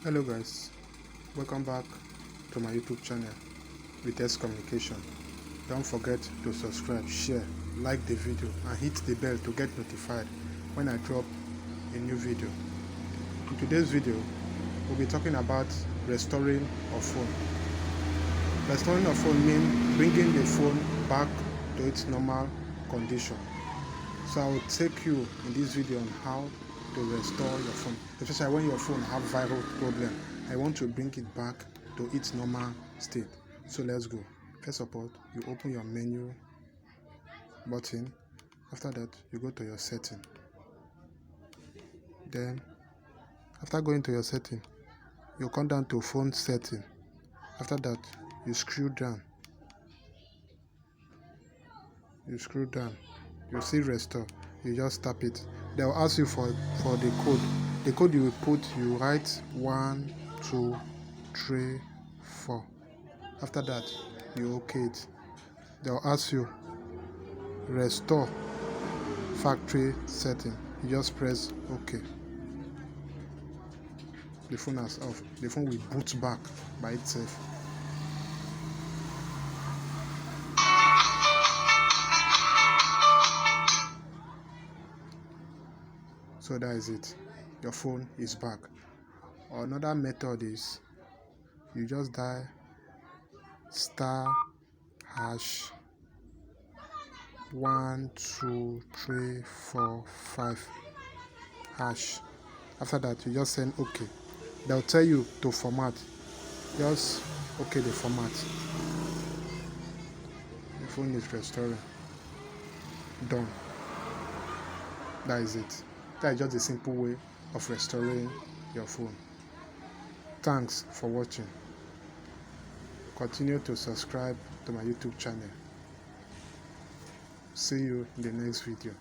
Hello guys, welcome back to my YouTube channel, VITEX Communication. Don't forget to subscribe, share, like the video and hit the bell to get notified when I drop a new video. In today's video, we'll be talking about restoring a phone. Restoring a phone means bringing the phone back to its normal condition. So I will take you in this video on how to restore your phone, especially when your phone have viral problem. I want to bring it back to its normal state. So let's go. First of all, you open your menu button. After that, you go to your setting. Then after going to your setting, you come down to phone setting. After that, you scroll down. You see restore. You just tap it. They will ask you for the code. The code you will put, you write 1 2 3 4. After that, you OK it. They will ask you restore factory setting. You just press OK. The phone is off. The phone will boot back by itself. So that is it. Your phone is back. Another method is you just dial *12345#. After that, you just send OK. They'll tell you to format. Just OK the format. The phone is restoring. Done. That is it. That is just a simple way of restoring your phone. Thanks for watching. Continue to subscribe to my YouTube channel. See you in the next video.